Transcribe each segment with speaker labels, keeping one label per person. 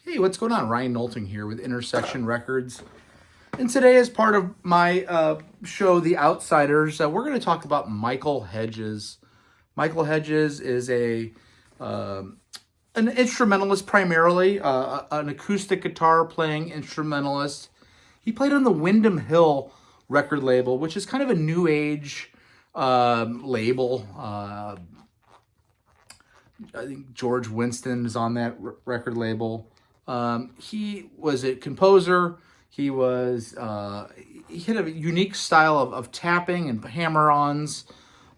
Speaker 1: Hey, what's going on? Ryan Knowlton here with Intersection Records. And today, as part of my show, The Outsiders, we're going to talk about Michael Hedges. Michael Hedges is an instrumentalist primarily, an acoustic guitar playing instrumentalist. He played on the Windham Hill record label, which is kind of a new age label. I think George Winston is on that record label. He was a composer. He had a unique style of tapping and hammer-ons,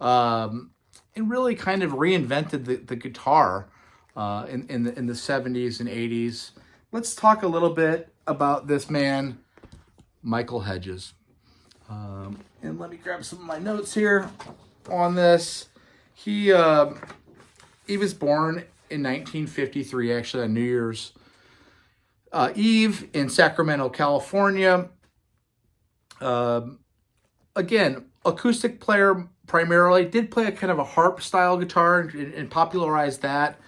Speaker 1: and really kind of reinvented the guitar in the 70s and 80s. Let's talk a little bit about this man, Michael Hedges. And let me grab some of my notes here on this. He was born in 1953, actually on New Year's Eve in Sacramento, California. Again, acoustic player primarily. Did play a kind of a harp style guitar and popularized that.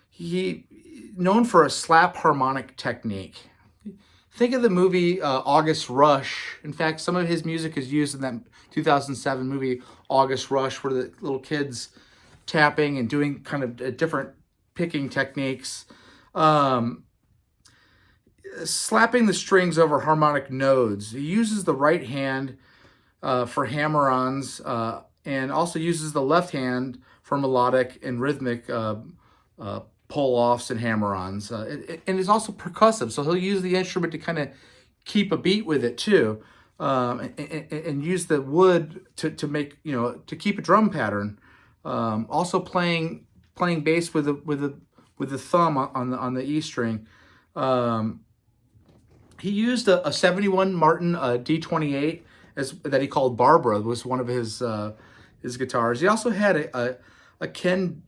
Speaker 1: He known for a slap harmonic technique. Think of the movie August Rush. In fact, some of his music is used in that 2007 movie August Rush, where the little kids tapping and doing kind of different picking techniques. Slapping the strings over harmonic nodes. He uses the right hand for hammer-ons and also uses the left hand for melodic and rhythmic pull-offs and hammer-ons. And is also percussive, so he'll use the instrument to kind of keep a beat with it too, and use the wood to make, to keep a drum pattern. Also playing bass with the thumb on the E string. He used a 71 Martin D28 that he called Barbara, was one of his guitars. He also had a Ken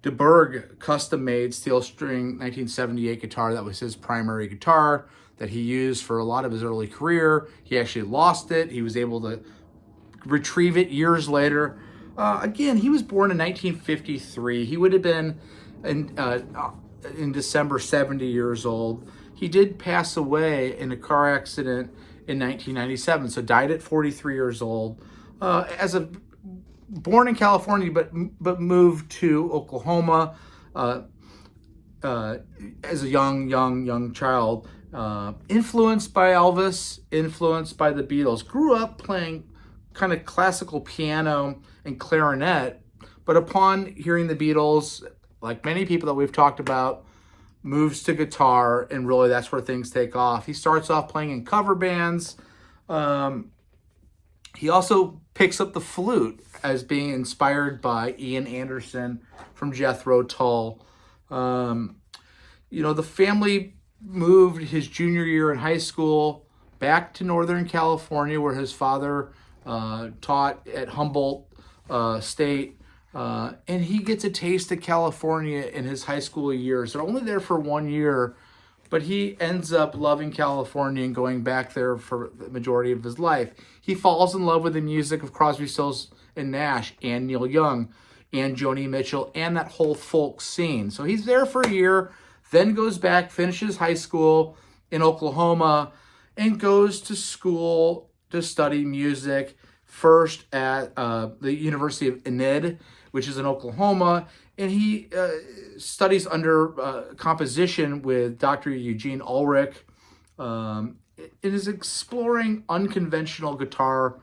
Speaker 1: DeBerg custom-made steel string 1978 guitar that was his primary guitar that he used for a lot of his early career. He actually lost it. He was able to retrieve it years later. Again, he was born in 1953. He would have been in December 70 years old. He did pass away in a car accident in 1997, so died at 43 years old. Born in California, but moved to Oklahoma as a young child. Influenced by Elvis, influenced by the Beatles. Grew up playing kind of classical piano and clarinet, but upon hearing the Beatles, like many people that we've talked about, moves to guitar, and really that's where things take off. He starts off playing in cover bands. He also picks up the flute as being inspired by Ian Anderson from Jethro Tull. The family moved his junior year in high school back to Northern California, where his father taught at Humboldt State. And he gets a taste of California in his high school years. They're only there for 1 year, but he ends up loving California and going back there for the majority of his life. He falls in love with the music of Crosby, Stills, and Nash, and Neil Young, and Joni Mitchell, and that whole folk scene. So he's there for a year, then goes back, finishes high school in Oklahoma, and goes to school to study music, first at the University of Enid, which is in Oklahoma, and he studies under composition with Dr. Eugene Ulrich. It is exploring unconventional guitar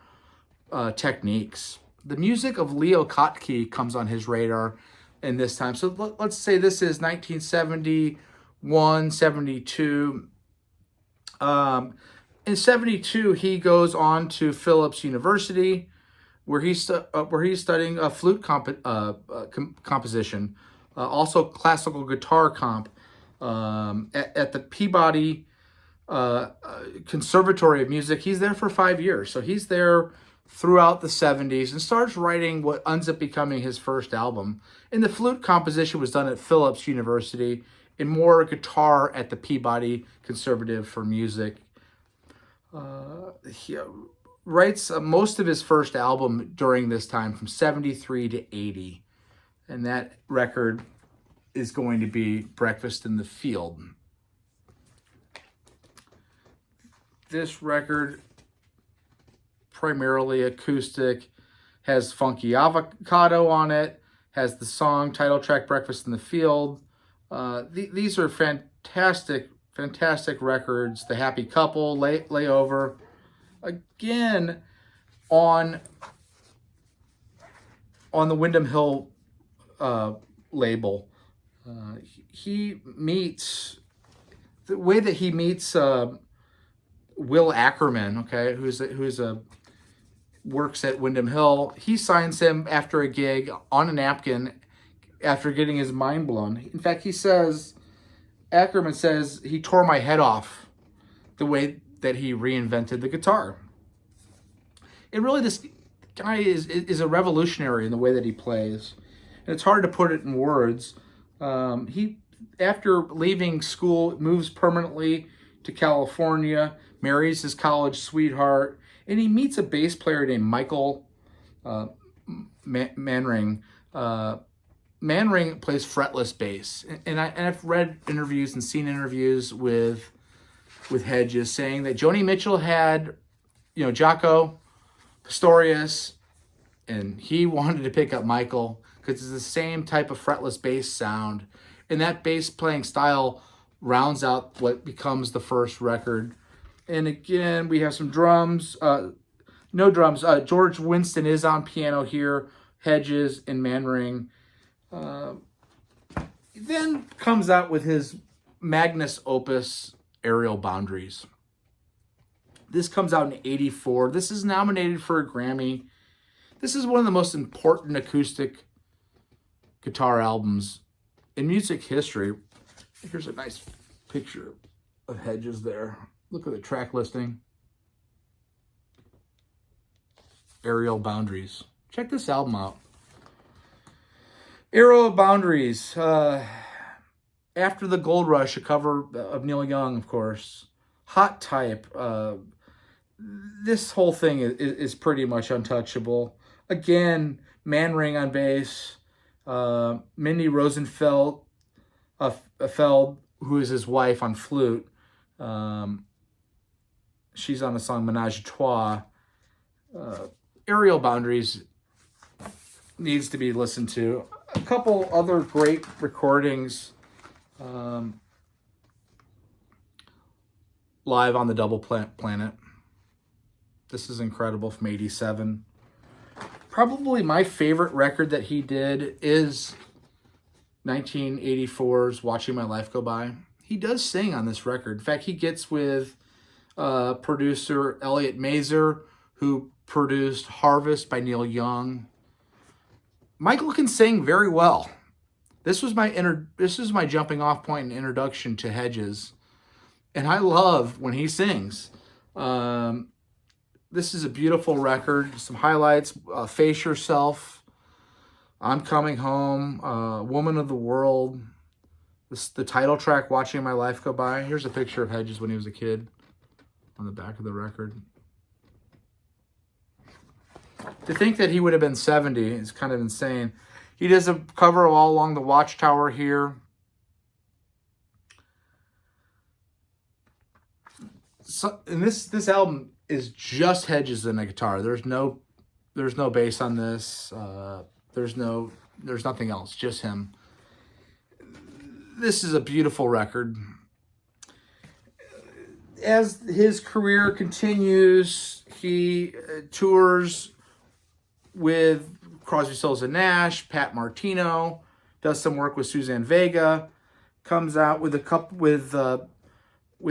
Speaker 1: techniques. The music of Leo Kottke comes on his radar in this time. So let's say this is 1971, 72. In 72, he goes on to Phillips University, where he's studying flute composition, also classical guitar comp at the Peabody Conservatory of Music. He's there for 5 years, so he's there throughout the 70s and starts writing what ends up becoming his first album. And the flute composition was done at Phillips University, and more guitar at the Peabody Conservative for Music. He writes most of his first album during this time, from 73 to 80. And that record is going to be Breakfast in the Field. This record, primarily acoustic, has Funky Avocado on it, has the song title track Breakfast in the Field. These are fantastic records. The Happy Couple, Layover. Again, on the Windham Hill label. He meets, the way that he meets Will Ackerman, okay, who's works at Windham Hill. He signs him after a gig on a napkin after getting his mind blown. In fact, Ackerman says, he tore my head off the way that he reinvented the guitar. And really, this guy is a revolutionary in the way that he plays. And it's hard to put it in words. He, after leaving school, moves permanently to California, marries his college sweetheart, and he meets a bass player named Michael Manring. Manring plays fretless bass, and I've read interviews and seen interviews with Hedges saying that Joni Mitchell had, Jaco Pastorius, and he wanted to pick up Michael because it's the same type of fretless bass sound, and that bass playing style rounds out what becomes the first record. And again, we have some drums. No drums. George Winston is on piano here. Hedges and Manring. Then comes out with his magnus opus, Aerial Boundaries. This comes out in '84. This is nominated for a Grammy. This is one of the most important acoustic guitar albums in music history. Here's a nice picture of Hedges there. Look at the track listing. Aerial Boundaries. Check this album out. Aerial Boundaries. After the Gold Rush, a cover of Neil Young, of course. Hot Type. This whole thing is pretty much untouchable. Again, Manring on bass. Mindy Rosenfeld, who is his wife, on flute. She's on the song Menage a Trois. Aerial Boundaries needs to be listened to. A couple other great recordings. Live on the Double Planet. This is incredible, from '87. Probably my favorite record that he did is 1984's Watching My Life Go By. He does sing on this record. In fact, he gets with producer Elliot Mazer, who produced Harvest by Neil Young. Michael can sing very well. This was my jumping off point and introduction to Hedges, and I love when he sings. This is a beautiful record. Some highlights: Face Yourself, I'm Coming Home, Woman of the World. The title track, Watching My Life Go By. Here's a picture of Hedges when he was a kid on the back of the record. To think that he would have been 70 is kind of insane. He does a cover of All Along the Watchtower here. So, and this album is just Hedges and a guitar. There's no bass on this. There's nothing else. Just him. This is a beautiful record. As his career continues, he tours with Crosby, Stills and Nash, Pat Martino, does some work with Suzanne Vega, comes out with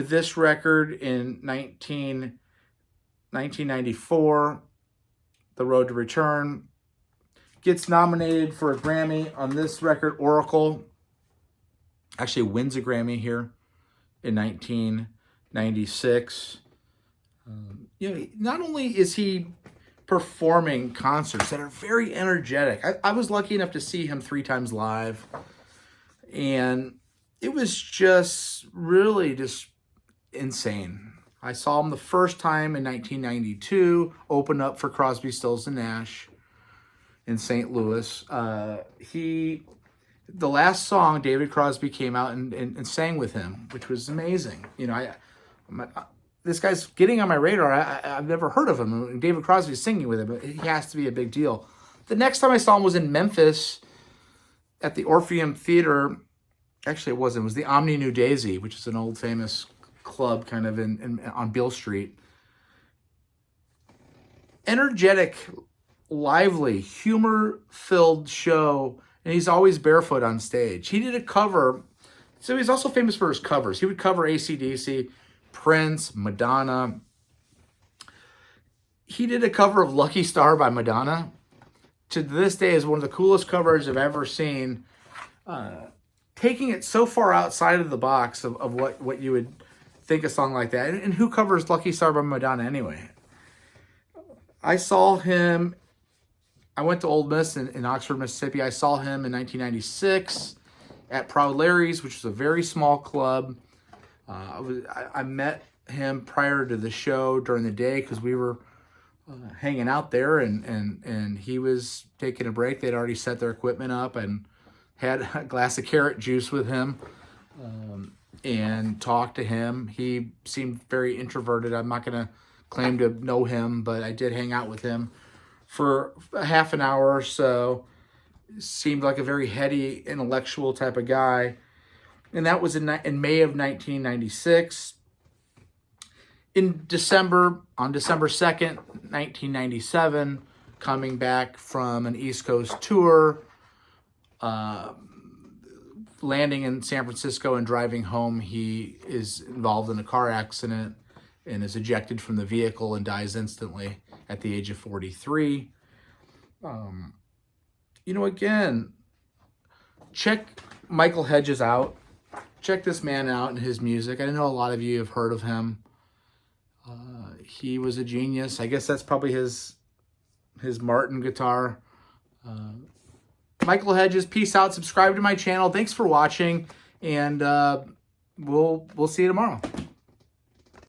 Speaker 1: this record in 1994, The Road to Return. Gets nominated for a Grammy on this record. Oracle actually wins a Grammy here in 1996. Not only is he performing concerts that are very energetic. I was lucky enough to see him 3 times live, and it was just really just insane. I saw him the first time in 1992, open up for Crosby, Stills and Nash in St. Louis. He The last song, David Crosby came out and sang with him, which was amazing. You know, this guy's getting on my radar. I've never heard of him. David Crosby's singing with him. But he has to be a big deal. The next time I saw him was in Memphis at the Orpheum Theater. Actually, it wasn't. It was the Omni New Daisy, which is an old famous club kind of on Beale Street. Energetic, lively, humor-filled show, and he's always barefoot on stage. He did a cover, so he's also famous for his covers. He would cover AC/DC, Prince, Madonna. He did a cover of Lucky Star by Madonna. To this day is one of the coolest covers I've ever seen. Taking it so far outside of the box of what you would think a song like that. And who covers Lucky Star by Madonna anyway? I saw him, I went to Ole Miss in Oxford, Mississippi. I saw him in 1996 at Proud Larry's, which was a very small club. I met him prior to the show during the day because we were hanging out there, and he was taking a break. They'd already set their equipment up and had a glass of carrot juice with him and talked to him. He seemed very introverted. I'm not going to claim to know him, but I did hang out with him for a half an hour or so. Seemed like a very heady, intellectual type of guy. And that was in May of 1996. On December 2nd, 1997, coming back from an East Coast tour, landing in San Francisco and driving home, he is involved in a car accident and is ejected from the vehicle and dies instantly at the age of 43. Again, check Michael Hedges out. Check this man out and his music. I know a lot of you have heard of him. He was a genius. I guess that's probably his Martin guitar. Michael Hedges, peace out. Subscribe to my channel. Thanks for watching, and we'll see you tomorrow.